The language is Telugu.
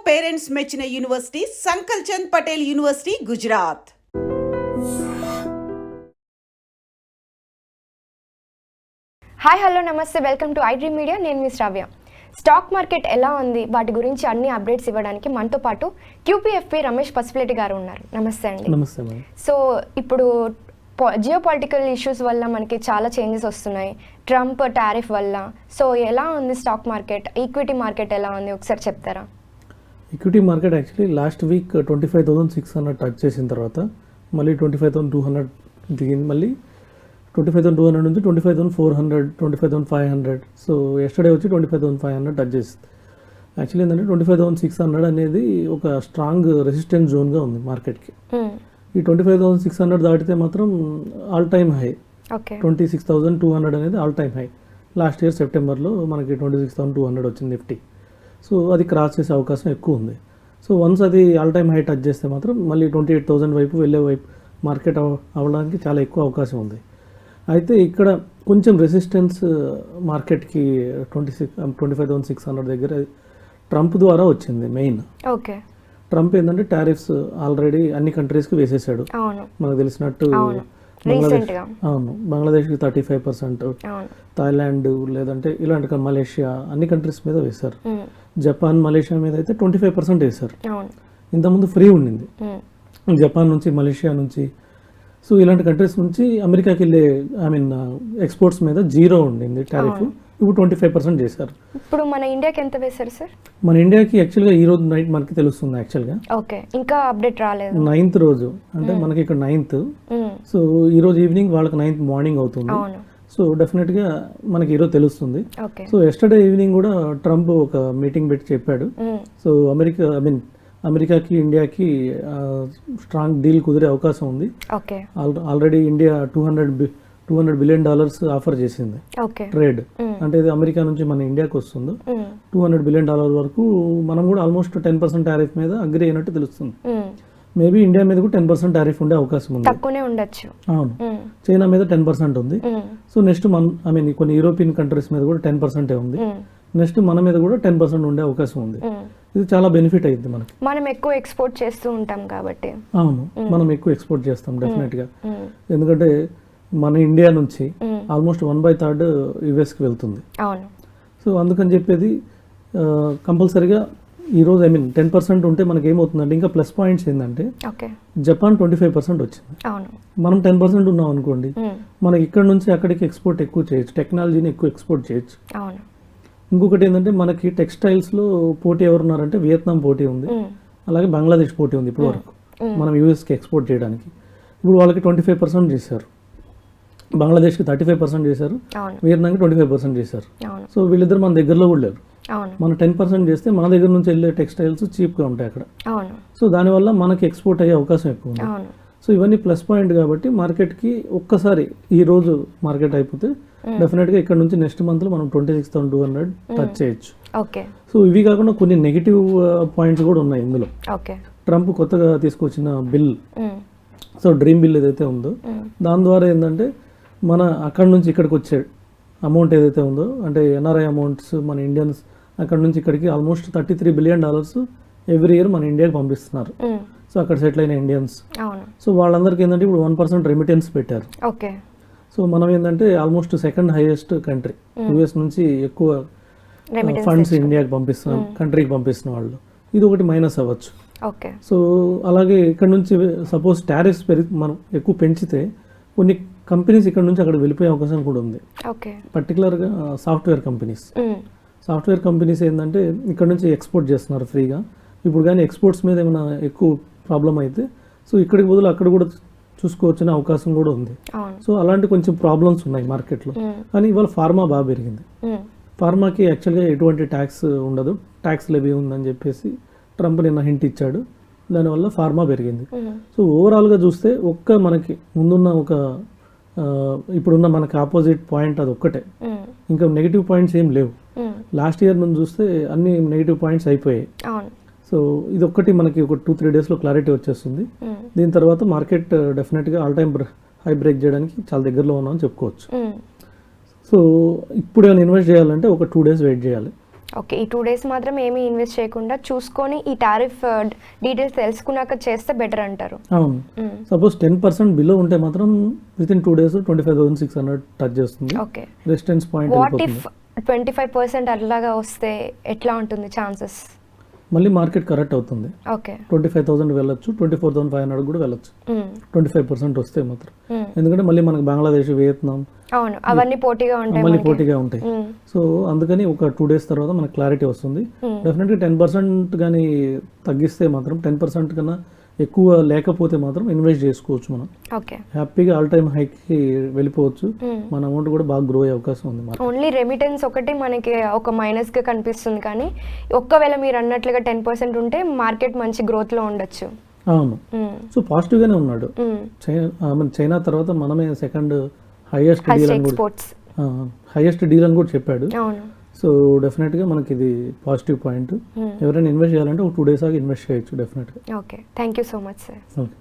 పేరెంట్స్ మెచ్చిన university Sankalchand Patel university Gujarat. Hi hello నమస్తే, వెల్కమ్ టు ఐడ్రీమ్ మీడియా. నేను మీ శ్రావ్య. స్టాక్ మార్కెట్ ఎలా ఉంది, వాటి గురించి అన్ని అప్డేట్స్ ఇవ్వడానికి మనతో పాటు క్యూపీఎఫ్పీ రమేష్ పసుపులేటి గారు ఉన్నారు. నమస్తే అండి. నమస్తే మేడం. సో ఇప్పుడు జియో పొలిటికల్ ఇష్యూస్ వల్ల మనకి చాలా చేంజెస్ వస్తున్నాయి, ట్రంప్ టారిఫ్ వల్ల. సో ఎలా ఉంది స్టాక్ మార్కెట్, ఈక్విటీ మార్కెట్ ఎలా ఉంది, ఒకసారి చెప్తారా? Equity market actually last week 25,600 touch చేసిన తర్వాత మళ్ళీ 25,200 దిగింది. మళ్ళీ 25,200 నుంచి 25,400, 25,500. సో ఎస్టర్డే వచ్చి 25,500 టచ్ చేసింది. యాక్చువల్లీ ఏంటంటే 25,600 అనేది ఒక స్ట్రాంగ్ రెసిస్టెన్స్ జోన్గా ఉంది మార్కెట్కి. ఈ 25,600 దాటితే మాత్రం ఆల్ టైమ్ హై. 26,200 అనేది all time high. Last year సెప్టెంబర్లో మనకి 26,200 వచ్చింది నిఫ్టీ. సో అది క్రాస్ చేసే అవకాశం ఎక్కువ ఉంది. సో వన్స్ అది ఆల్ టైమ్ హై టచ్ చేస్తే మాత్రం మళ్ళీ 28,000 వైపు వెళ్ళే వైపు మార్కెట్ అవ్వడానికి చాలా ఎక్కువ అవకాశం ఉంది. అయితే ఇక్కడ కొంచెం రెసిస్టెన్స్ మార్కెట్కి 25,600 దగ్గర ట్రంప్ ద్వారా వచ్చింది మెయిన్. ఓకే. ట్రంప్ ఏంటంటే టారిఫ్స్ ఆల్రెడీ అన్ని కంట్రీస్కి వేసేసాడు. మనకు తెలిసినట్టు బంగ్లాదేశ్కి 35%, థాయిలాండ్ లేదంటే ఇలాంటి మలేషియా అన్ని కంట్రీస్ మీద వేశారు. జపాన్, మలేషియా మీద అయితే 25% వేశారు. ఇంతకుముందు ఫ్రీ ఉండింది జపాన్ నుంచి, మలేషియా నుంచి. సో ఇలాంటి కంట్రీస్ నుంచి అమెరికాకి వెళ్ళే ఎక్స్పోర్ట్స్ మీద 0 ఉండింది టారిఫ్. ఇప్పుడు 25% చేశారు. ఇప్పుడు మన ఇండియాకి ఎంత వేశారు సార్? మన ఇండియాకి యాక్చువల్గా ఈ రోజు నైట్ మనకి తెలుస్తుంది. యాక్చువల్గా ఓకే, ఇంకా అప్డేట్ రాలేదు. 9th రోజు అంటే మనకి ఇక్కడ 9th. సో ఈ రోజు ఈవినింగ్ వాళ్ళకి 9th మార్నింగ్ అవుతుంది. సో డెఫినెట్గా మనకి ఈరోజు తెలుస్తుంది. సో ఎస్టర్డే ఈవినింగ్ కూడా ట్రంప్ ఒక మీటింగ్ పెట్టి చెప్పాడు. సో అమెరికాకి ఇండియాకి స్ట్రాంగ్ డీల్ కుదిరే అవకాశం ఉంది. ఆల్రెడీ ఇండియా $200 బిలియన్ ఆఫర్ చేసింది ట్రేడ్. అంటే ఇది అమెరికా నుంచి మన ఇండియాకి వస్తుందో $200 బిలియన్ వరకు. మనం కూడా ఆల్మోస్ట్ 10% టారిఫ్ మీద అగ్రి అయినట్టు తెలుస్తుంది. మేబీ ఇండియా మీద కూడా 10% టారిఫ్ ఉండే అవకాశం ఉంది. అవును, చైనా మీద 10% ఉంది. సో నెక్స్ట్ కొన్ని యూరోపియన్ కంట్రీస్ మీద కూడా 10% ఉంది. నెక్స్ట్ మన మీద కూడా 10% ఉండే అవకాశం ఉంది. ఇది చాలా బెనిఫిట్ అయ్యింది మనకి. మనం ఎక్కువ ఎక్స్పోర్ట్ చేస్తూ ఉంటాం కాబట్టి. అవును, మనం ఎక్కువ ఎక్స్పోర్ట్ చేస్తాం డెఫినెట్గా. ఎందుకంటే మన ఇండియా నుంచి ఆల్మోస్ట్ 1/3 యుఎస్కి వెళ్తుంది. సో అందుకని చెప్పేది కంపల్సరీగా ఈరోజు 10% ఉంటే మనకి ఏమవుతుందంటే ఇంకా ప్లస్ పాయింట్స్ ఏంటంటే జపాన్ 25% వచ్చింది. మనం 10% ఉన్నాం అనుకోండి, మనకి ఇక్కడ నుంచి అక్కడికి ఎక్స్పోర్ట్ ఎక్కువ చేయొచ్చు, టెక్నాలజీని ఎక్కువ ఎక్స్పోర్ట్ చేయొచ్చు. ఇంకొకటి ఏంటంటే మనకి టెక్స్టైల్స్లో పోటీ ఎవరున్నారంటే వియత్నాం పోటీ ఉంది, అలాగే బంగ్లాదేశ్ పోటీ ఉంది ఇప్పుడు వరకు మనం యూఎస్కి ఎక్స్పోర్ట్ చేయడానికి. ఇప్పుడు వాళ్ళకి 25% చేశారు, బంగ్లాదేశ్కి 35% చేశారు, వియత్నాంకి 25% చేశారు. సో వీళ్ళిద్దరు మన దగ్గరలో కూడా లేరు. మనం 10% చేస్తే మన దగ్గర నుంచి వెళ్ళే టెక్స్టైల్స్ చీప్గా ఉంటాయి అక్కడ. సో దానివల్ల మనకి ఎక్స్పోర్ట్ అయ్యే అవకాశం ఎక్కువ ఉంది. సో ఇవన్నీ ప్లస్ పాయింట్ కాబట్టి మార్కెట్కి ఒక్కసారి ఈ రోజు మార్కెట్ అయిపోతే డెఫినెట్గా ఇక్కడ నుంచి నెక్స్ట్ మంత్లో మనం 26,200 టచ్ చేయొచ్చు. సో ఇవి కాకుండా కొన్ని నెగిటివ్ పాయింట్స్ కూడా ఉన్నాయి ఇందులో. ట్రంప్ కొత్తగా తీసుకొచ్చిన బిల్, సో డ్రీమ్ బిల్ ఏదైతే ఉందో దాని ద్వారా ఏంటంటే మన అక్కడ నుంచి ఇక్కడికి వచ్చే అమౌంట్ ఏదైతే ఉందో, అంటే ఎన్ఆర్ఐ అమౌంట్స్ మన ఇండియన్స్ అక్కడ నుంచి ఇక్కడికి ఆల్మోస్ట్ $33 బిలియన్ ఎవ్రీ ఇయర్ మన ఇండియాకి పంపిస్తున్నారు. సో అక్కడ సెటిల్ అయిన ఇండియన్స్, సో వాళ్ళందరికీ ఏంటంటే ఇప్పుడు 1% రెమిటెన్స్ పెట్టారు. సో మనం ఏంటంటే almost second highest country, US నుంచి ఎక్కువ ఫండ్స్ ఇండియాకి పంపిస్తున్నాం, కంట్రీకి పంపిస్తున్న వాళ్ళు. ఇది ఒకటి మైనస్ అవ్వచ్చు. సో అలాగే ఇక్కడ నుంచి సపోజ్ టారిఫ్స్ మనం ఎక్కువ పెంచితే కొన్ని కంపెనీస్ ఇక్కడ నుంచి అక్కడ వెళ్ళిపోయే అవకాశం కూడా ఉంది. పర్టికులర్గా సాఫ్ట్వేర్ కంపెనీస్ ఏంటంటే ఇక్కడ నుంచి ఎక్స్పోర్ట్ చేస్తున్నారు ఫ్రీగా. ఇప్పుడు కానీ ఎక్స్పోర్ట్స్ మీద ఏమైనా ఎక్కువ ప్రాబ్లం అయితే సో ఇక్కడికి బదులు అక్కడ కూడా చూసుకోవచ్చిన అవకాశం కూడా ఉంది. సో అలాంటి కొంచెం ప్రాబ్లమ్స్ ఉన్నాయి మార్కెట్లో. కానీ ఇవాళ ఫార్మా బాగా పెరిగింది. ఫార్మాకి యాక్చువల్గా ఎటువంటి ట్యాక్స్ ఉండదు, ట్యాక్స్ లెవీ ఉందని చెప్పేసి ట్రంప్ నిన్న హింట్ ఇచ్చాడు. దానివల్ల ఫార్మా పెరిగింది. సో ఓవరాల్గా చూస్తే మనకి ముందున్న ఇప్పుడున్న మనకి ఆపోజిట్ పాయింట్ అది ఒక్కటే, ఇంకా నెగిటివ్ పాయింట్స్ ఏం లేవు. లాస్ట్ ఇయర్ నుంచి చూస్తే అన్ని నెగిటివ్ పాయింట్స్ అయిపోయాయి. సో ఇది ఒక్కటి మనకి ఒక 2-3 డేస్లో క్లారిటీ వచ్చేస్తుంది. దీని తర్వాత మార్కెట్ డెఫినెట్గా ఆల్ టైమ్ హై బ్రేక్ చేయడానికి చాలా దగ్గరలో ఉన్నామని చెప్పుకోవచ్చు. సో ఇప్పుడు ఏమైనా ఇన్వెస్ట్ చేయాలంటే ఒక 2 days వెయిట్ చేయాలి. ఓకే, ఈ 2 days మాత్రం ఏమీ ఇన్వెస్ట్ చేయకుండా చూసుకొని ఈ టారిఫ్ డీటెయిల్స్ తెలుసుకున్నాక చేస్తే బెటర్ అంటారు. అవును, సపోజ్ 10% బిలో ఉంటే మాత్రం విత్ ఇన్ 2 days 25,600 టచ్ చేస్తుంది. Okay, resistance point what if 25% అట్లాగా వస్తే ఎట్లా ఉంటుంది ఛాన్సెస్? మళ్ళీ మార్కెట్ కరెక్ట్ అవుతుంది. ఓకే, 25,000 వెళ్ళొచ్చు, 24,500 కూడా వెళ్ళొచ్చు 25% వస్తే మాత్రం. ఎందుకంటే మళ్ళీ మనకు బంగ్లాదేశ్, వియత్నాం అవును అవన్నీ పోటీగా ఉంటాయి, మళ్ళీ పోటీగా ఉంటాయి. సో అందుకని ఒక 2 days తర్వాత మనకు క్లారిటీ వస్తుంది. డెఫినెట్గా 10% కానీ తగ్గిస్తే మాత్రం 10% కన్నా ఎక్కువ లేకపోతే మాత్రం ఇన్వెస్ట్ చేసుకోవచ్చు. మనం ఓకే హ్యాపీగా ఆల్ టైమ్ హైకి వెళ్ళిపోవచ్చు. మన అమౌంట్ కూడా బాగా గ్రో అయ్యే అవకాశం ఉంది. ఓన్లీ రెమిటెన్స్ ఒకటి మనకి ఒక మైనస్గా కనిపిస్తుంది, కానీ ఒక్కవేళ మీరు అన్నట్లుగా 10% ఉంటే మార్కెట్ మంచి గ్రోత్లో ఉండొచ్చు. అవును, సో పాజిటివ్గానే ఉన్నాడు. చైనా తర్వాత మనమే సెకండ్ హైయెస్ట్ డీల్ అని కూడా చెప్పాడు. అవును, సో డెఫినెట్గా మనకి ఇది పాజిటివ్ పాయింట్. ఎవరైనా ఇన్వెస్ట్ చేయాలంటే ఒక 2 days ఆగి ఇన్వెస్ట్ చేయొచ్చు డెఫినెట్గా. Okay, thank you so much sir. Okay.